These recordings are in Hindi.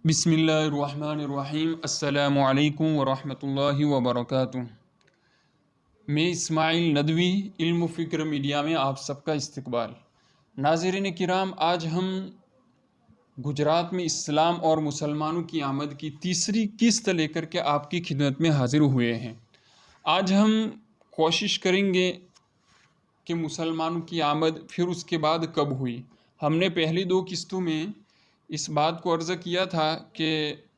बिस्मिल्लाहिर्रहमानिर्रहीम अस्सलामु अलैकुम वरहमतुल्लाहि वबरकातुहू। मैं इस्माइल नदवी इल्म फ़िक्र मीडिया में आप सबका इस्तकबाल। नाज़रीन किराम, आज हम गुजरात में इस्लाम और मुसलमानों की आमद की तीसरी किस्त लेकर के आपकी खिदमत में हाज़िर हुए हैं। आज हम कोशिश करेंगे कि मुसलमानों की आमद फिर उसके बाद कब हुई। हमने पहली दो किस्तों में इस बात को अर्ज़ किया था कि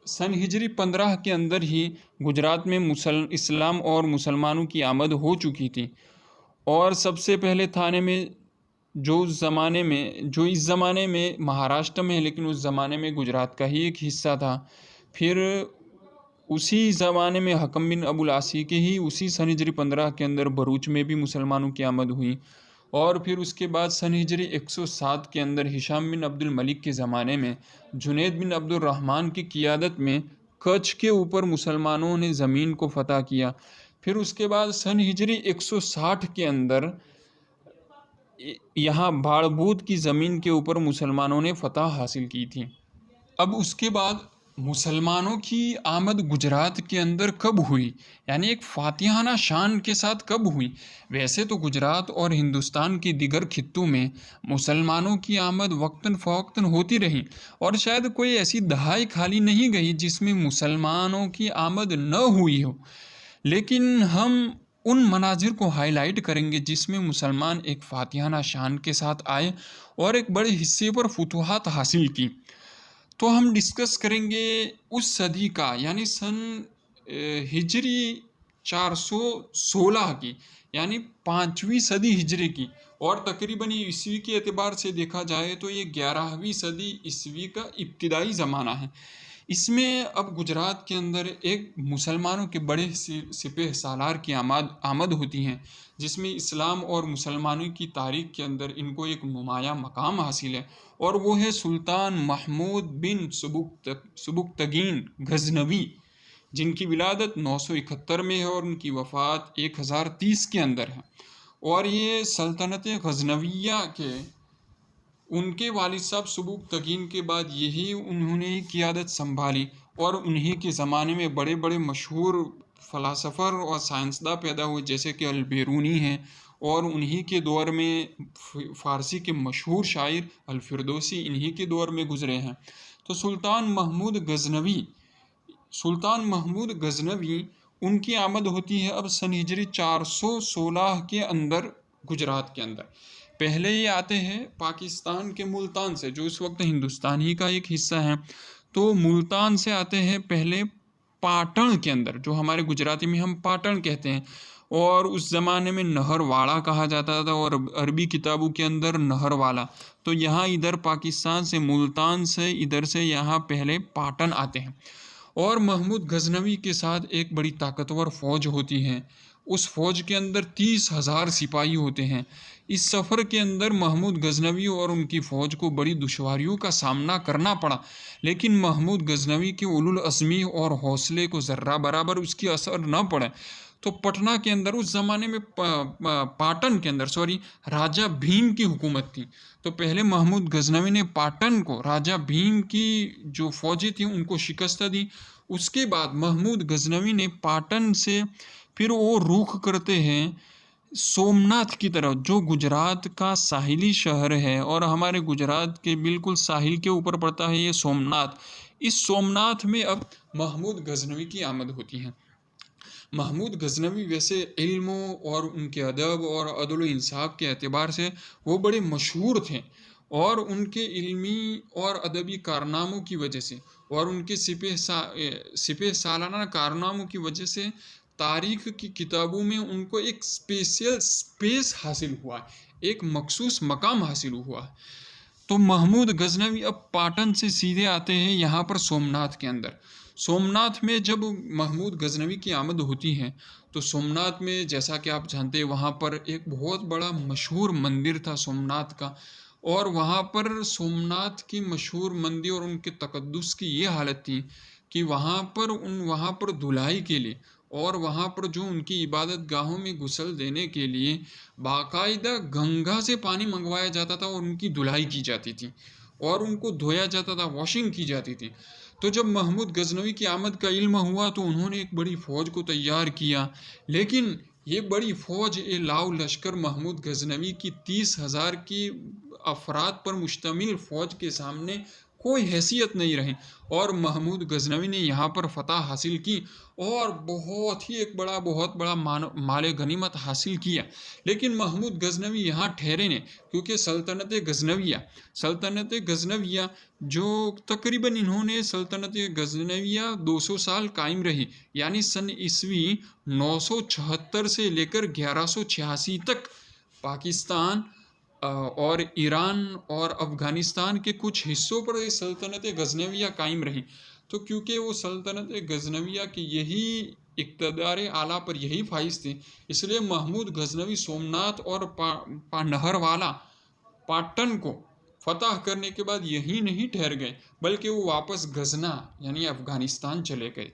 सन हिजरी 15 के अंदर ही गुजरात में इस्लाम और मुसलमानों की आमद हो चुकी थी। और सबसे पहले थाने में जो इस ज़माने में महाराष्ट्र में है, लेकिन उस ज़माने में गुजरात का ही एक हिस्सा था। फिर उसी ज़माने में हकम बिन अबुल आसी के ही उसी सन हिजरी 15 के अंदर भरूच में भी मुसलमानों की आमद हुई। और फिर उसके बाद सन हिजरी 107 के अंदर हिशाम बिन अब्दुल मलिक के ज़माने में जुनैद बिन अब्दुल रहमान की क़ियादत में कच्छ के ऊपर मुसलमानों ने ज़मीन को फ़तह किया। फिर उसके बाद सन हिजरी 160 के अंदर यहाँ बाड़बूत की ज़मीन के ऊपर मुसलमानों ने फ़तह हासिल की थी। अब उसके बाद मुसलमानों की आमद गुजरात के अंदर कब हुई, यानी एक फातिहाना शान के साथ कब हुई। वैसे तो गुजरात और हिंदुस्तान के दिगर खित्तों में मुसलमानों की आमद वक्तन फ़वक्तन होती रही, और शायद कोई ऐसी दहाई खाली नहीं गई जिसमें मुसलमानों की आमद न हुई हो। लेकिन हम उन मनाजिर को हाईलाइट करेंगे जिसमें मुसलमान एक फातिहाना शान के साथ आए और एक बड़े हिस्से पर फुतूहात हासिल की। तो हम डिस्कस करेंगे उस सदी का, यानी सन हिजरी 416 की, यानी 5वीं सदी हिजरी की। और तकरीबन ये ईस्वी के एतबार से देखा जाए तो ये 11वीं सदी ईस्वी का इब्तिदाई ज़माना है। इसमें अब गुजरात के अंदर एक मुसलमानों के बड़े सिपह सालार की आमद होती हैं, जिसमें इस्लाम और मुसलमानों की तारीख़ के अंदर इनको एक नुमायाँ मकाम हासिल है। और वो है सुल्तान महमूद बिन सुबुक्तगीन गजनवी, जिनकी विलादत 971 में है और उनकी वफ़ात 1030 के अंदर है। और ये सल्तनत गजनविया के उनके वालिद साहब सुबुक्तगीन के बाद यही उन्होंने क़ियादत संभाली। और उन्हीं के ज़माने में बड़े बड़े मशहूर फ़लसफ़र और साइंसदान पैदा हुए, जैसे कि अल-बेरूनी हैं। और उन्हीं के दौर में फ़ारसी के मशहूर शायर अल-फ़िरदौसी इन्हीं के दौर में गुज़रे हैं। तो सुल्तान महमूद गजनवी उनकी आमद होती है अब सन हिजरी 416 के अंदर गुजरात के अंदर। पहले ये आते हैं पाकिस्तान के मुल्तान से, जो इस वक्त हिंदुस्तान ही का एक हिस्सा है। तो मुल्तान से आते हैं पहले पाटन के अंदर, जो हमारे गुजराती में हम पाटन कहते हैं, और उस ज़माने में नहरवाड़ा कहा जाता था, और अरबी किताबों के अंदर नहरवाला। तो यहाँ इधर पाकिस्तान से मुल्तान से इधर से यहाँ पहले पाटन आते हैं। और महमूद गजनवी के साथ एक बड़ी ताकतवर फ़ौज होती है। उस फ़ौज के अंदर 30,000 सिपाही होते हैं। इस सफ़र के अंदर महमूद गजनवी और उनकी फ़ौज को बड़ी दुश्वारियों का सामना करना पड़ा, लेकिन महमूद गजनवी के उलुल अज़मी और हौसले को ज़र्रा बराबर उसकी असर न पड़े। तो पटना के अंदर उस ज़माने में पाटन के अंदर राजा भीम की हुकूमत थी। तो पहले महमूद गजनवी ने पाटन को, राजा भीम की जो फ़ौजें थी उनको शिकस्त दी। उसके बाद महमूद गजनवी ने पाटन से फिर वो रुख करते हैं सोमनाथ की तरफ, जो गुजरात का साहिली शहर है, और हमारे गुजरात के बिल्कुल साहिल के ऊपर पड़ता है ये सोमनाथ। इस सोमनाथ में अब महमूद गजनवी की आमद होती है। महमूद गजनवी वैसे इल्मों और उनके अदब और अदल इंसाफ के एतबार से वो बड़े मशहूर थे, और उनके इल्मी और अदबी कारनामों की वजह से और उनके सिपह सालाना कारनामों की वजह से तारीख़ की किताबों में उनको एक स्पेशल स्पेस हासिल हुआ है, एक मखसूस मकाम हासिल हुआ है। तो महमूद गजनवी अब पाटन से सीधे आते हैं यहाँ पर सोमनाथ के अंदर। सोमनाथ में जब महमूद गजनवी की आमद होती है तो सोमनाथ में, जैसा कि आप जानते हैं, वहाँ पर एक बहुत बड़ा मशहूर मंदिर था सोमनाथ का। और वहाँ पर सोमनाथ की मशहूर मंदिर और उनके तकद्दुस की ये हालत थी कि वहाँ पर धुलाई के लिए और वहाँ पर जो उनकी इबादत गाहों में गुस्ल देने के लिए बाकायदा गंगा से पानी मंगवाया जाता था और उनकी धुलाई की जाती थी और उनको धोया जाता था, वॉशिंग की जाती थी। तो जब महमूद गजनवी की आमद का इल्म हुआ तो उन्होंने एक बड़ी फौज को तैयार किया, लेकिन ये बड़ी फौज ए लाव लश्कर महमूद गजनवी की 30,000 की अफराद पर मुश्तमिल फौज के सामने कोई हैसियत नहीं रही, और महमूद गजनवी ने यहाँ पर फतह हासिल की और बहुत बड़ा माल गनीमत हासिल किया। लेकिन महमूद गजनवी यहाँ ठहरे नहीं, क्योंकि सल्तनत गजनविया जो तकरीबन इन्होंने सल्तनत गजनविया 200 साल कायम रही, यानी सन ईस्वी 976 से लेकर 1186 तक पाकिस्तान और ईरान और अफ़गानिस्तान के कुछ हिस्सों पर ये सल्तनत गजनविया कायम रही। तो क्योंकि वो सल्तनत गजनविया की यही इक़्तिदार आला पर यही फाइज थे, इसलिए महमूद गजनवी सोमनाथ और नहरवाला पाटन को फतह करने के बाद यहीं नहीं ठहर गए, बल्कि वो वापस गजना यानी अफ़गानिस्तान चले गए।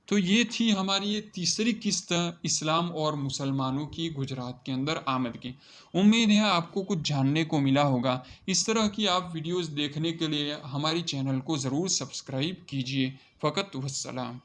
तो ये थी हमारी ये तीसरी किस्त इस्लाम और मुसलमानों की गुजरात के अंदर आमद की। उम्मीद है आपको कुछ जानने को मिला होगा। इस तरह की आप वीडियोस देखने के लिए हमारी चैनल को ज़रूर सब्सक्राइब कीजिए। फ़कत वस्सलाम।